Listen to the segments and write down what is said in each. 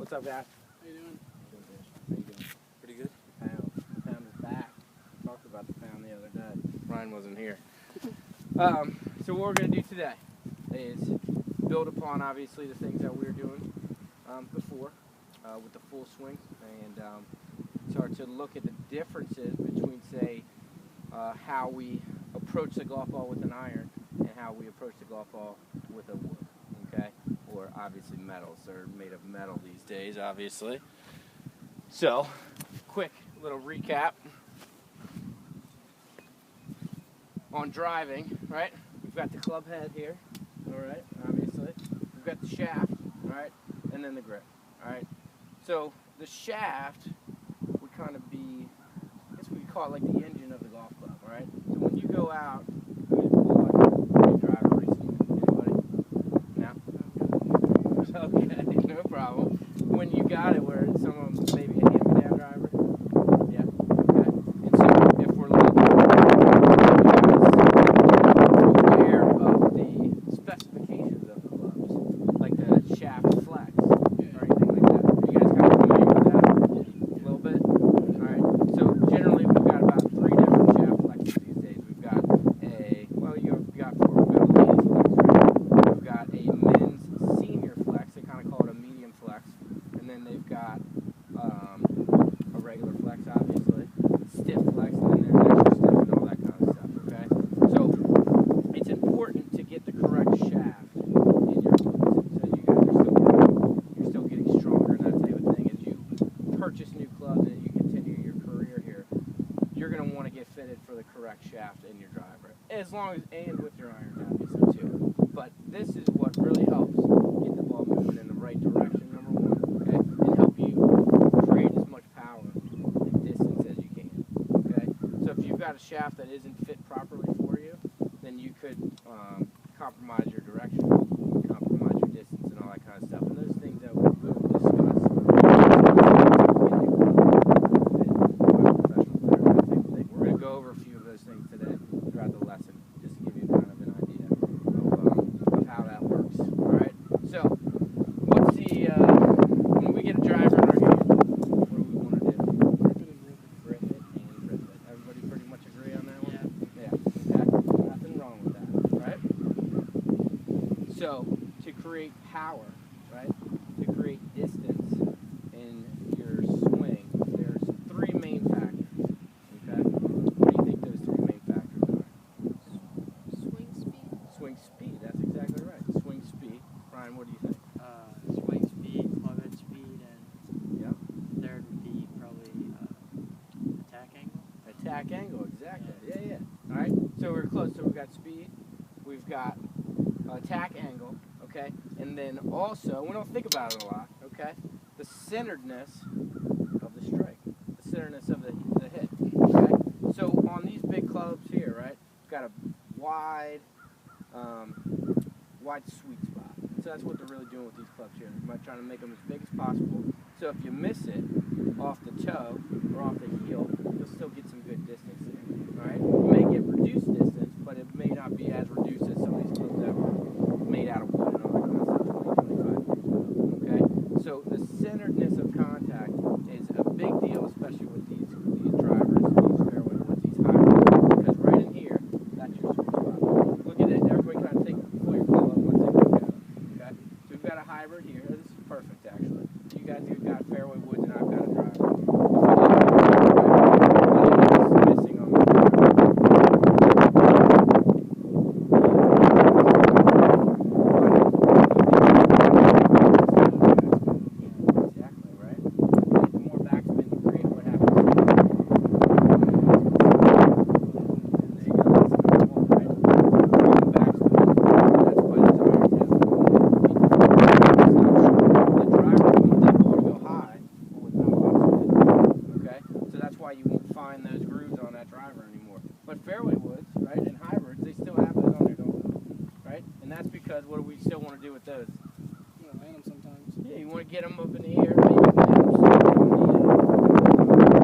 What's up, guys? How you doing? How you doing? Pretty good. The pound is back. We talked about the pound the other day. Ryan wasn't here. So what we're going to do today is build upon, obviously, the things that we were doing before with the full swing, and start to look at the differences between, say, how we approach the golf ball with an iron and how we approach the golf ball with a wood, okay? Or obviously metals. They're made of metal these days, obviously. So, quick little recap on driving, right? We've got the club head here, all right, obviously. We've got the shaft, all right, and then the grip, all right? So, the shaft would kind of be, I guess we could call it like the engine of the golf club, all right? So when you go out, who's bought a new driver recently? Anybody? No? Okay, no problem. When you got it, where some of them maybe a hand-me-down driver? Yeah, okay. And so if we're looking aware of the specifications of the clubs, like the shaft flex or anything like that. Are you guys kind of familiar with that? A little bit? Alright, so generally we've got about 3 different shaft flexes these days. We've got you've got 4. We've got a ladies flex, right? We've got a men's senior flex. They kind of call it a medium flex. And then they've got a regular flex, obviously, stiff flex, and then there's extra stiff and all that kind of stuff, okay? So it's important to get the correct shaft in your clubs. So you guys you're still getting stronger and that type of thing. As you purchase new clubs and you continue your career here, you're going to want to get fitted for the correct shaft in your driver, as long as, and with your irons, obviously, too. But this is what really helps get the ball moving in the right direction, number one, okay, and help you create as much power and distance as you can, okay? So if you've got a shaft that isn't fit properly for you, then you could compromise your direction, compromise your distance, and all that kind of stuff. And those things that we'll discuss we're going to go over a few of those things today throughout the lesson, just to give you kind of an idea of how that works. All right. So, what's the when we get a driver in our hand, what do we want to do? Grip it and rip it. Everybody pretty much agree on that one? Yeah. Okay. Nothing wrong with that, right? So, to create power, right? To create distance in your swing, there's 3 main factors. Okay. What do you think those 3 main factors are? Swing speed? Swing speed, that's exactly right. Swing speed. Ryan, what do you think? Swing speed, club head speed, and Yep. third would be probably attack angle. Attack angle, exactly. Yeah. All right. So we're close. So we've got speed. We've got attack angle. Okay. And then also, we don't think about it a lot. Okay. The centeredness of the strike. The centeredness of the hit. Okay. So on these big clubs here, right? We've got a wide sweet spot. So that's what they're really doing with these clubs here. They're trying to make them as big as possible. So if you miss it off the toe or off the heel, you'll still get some good distance there. All right? You may get reduced distance, but it may not be as reduced as some of these clubs that were made out of wood and all that kind of stuff 20, 25 years ago. Okay? So the centeredness of contact is a big deal, especially with these drivers, these fairway woods, these hybrids, because right in here, that's your sweet spot. Look at it. Everybody kind of take pull your club up. Let's take a look at it. Okay? So we've got a hybrid here. This is perfect, actually. You guys have got fairway woods, and I've got a driver. Missing on the exactly, right? The more backspin you create, what happens? There you go. That's number 1, right? More backspin. That's why there's irons have the driver, you want that ball to go high, but with not a lot of spin. Okay? So that's why you won't find those grooves on that driver anymore. But fairway woods, right, and hybrids, they still have those on there, don't they? Right? And that's because what do we still want to do with those? You want to land them sometimes. Yeah, you want to get them up in the air, maybe land them somewhere on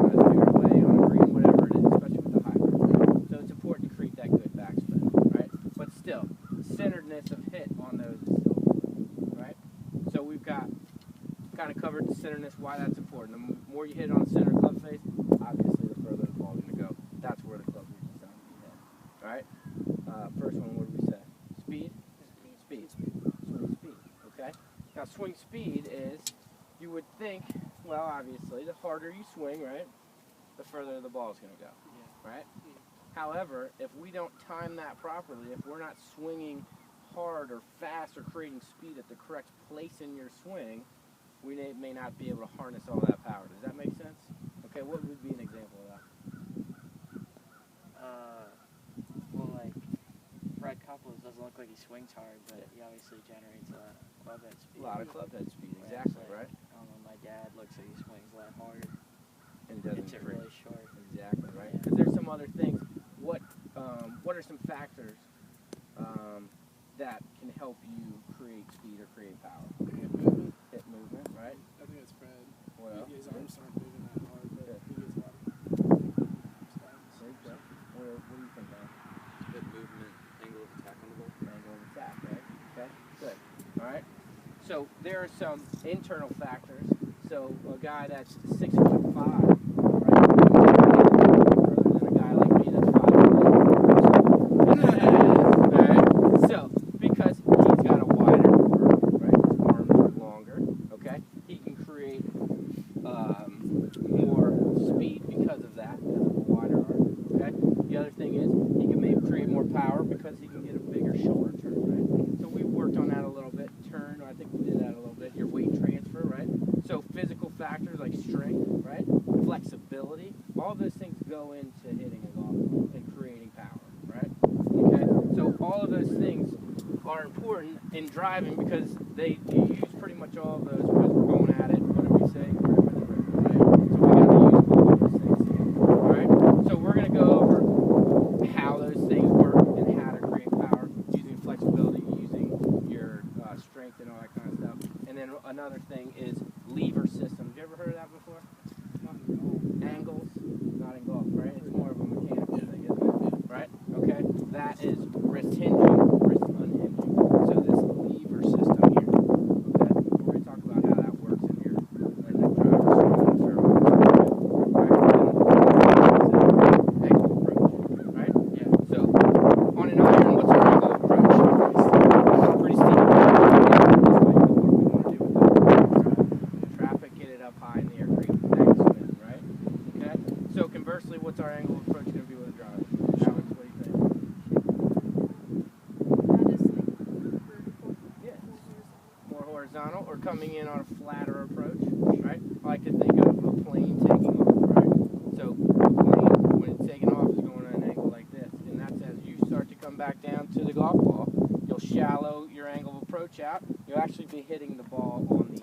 the fairway, on a green, whatever it is, especially with the hybrid. So it's important to create that good backspin, right? But still, centeredness of hit on those is still, right? So we've got kind of of covered the centerness, why that's important. The more you hit it on the center of the club face, obviously the further the ball's going to go. That's where the club is designed to be hit. All right? First one, what did we say? Speed? Speed. Swing speed. Okay? Now, swing speed is, you would think, well, obviously, the harder you swing, right, the further the ball's going to go. Right? However, if we don't time that properly, if we're not swinging hard or fast or creating speed at the correct place in your swing, we may not be able to harness all that power. Does that make sense? Okay, what would be an example of that? Well, like, Brad Couples doesn't look like he swings hard, but he obviously generates a lot of club head speed. A lot of club head speed, Whereas, exactly, like, right? I don't know, my dad looks like he swings a lot harder. And doesn't Hits it create- really short. Exactly, right? Yeah. Because there's some other things. What are some factors that can help you create speed or create power? Hip movement. Hip movement, right? I think it's Fred. What else? His arms aren't moving that hard, but Good. he gets a lot of stats. There you go. What do you think, man? Hip movement, angle of attack on the ball. Angle of attack, right? Okay, good. All right. So there are some internal factors. So a guy that's 6'5", right? Further than a guy like me that's 5'11". All right. So because he's got a wider arm, right? His arms are longer. Okay. He can create more speed because of that, because of a wider arm. Okay. The other thing is he can maybe create more power because he can get a bigger shoulder turn, right? So we worked on that a little bit. Turn, I think we did that a little bit. Your weight transfer, right? So physical factors like strength, right? Flexibility, all those things go into hitting a golf ball and creating power, right? Okay. So all of those things are important in driving because you use pretty much all of those because we're going at it. What did we say? Right? So we got to use all of those things here. All right. So we're going to go over how those things work and how to create power using flexibility, using your strength and all that kind of stuff. And then another thing is lever systems. You ever heard of that before? Not in golf. Angles, not in golf, right? It's more of a mechanical thing, isn't it? Right? Okay. That is wrist hinging, wrist unhinging. So this lever system here, okay? We're going to talk about how that works in here. And the driver's swing and fairway. Right? And angle approach, right? Yeah. So on an iron, what's our angle approach? Pretty steep. This way, what we want to do with that? Traffic, get it up high in the air, create next spin, right? Okay. So conversely, what's our angle of approach going to be with a driver? Alex, what do you think? That is like vertical. Yeah. More horizontal. More horizontal or coming in on a flatter approach, right? I like to think of a plane taking off, right? So a plane, when it's taking off, is going at an angle like this, and that's as you start to come back down to the golf ball, you'll shallow your angle of approach out. You'll actually be hitting the ball on the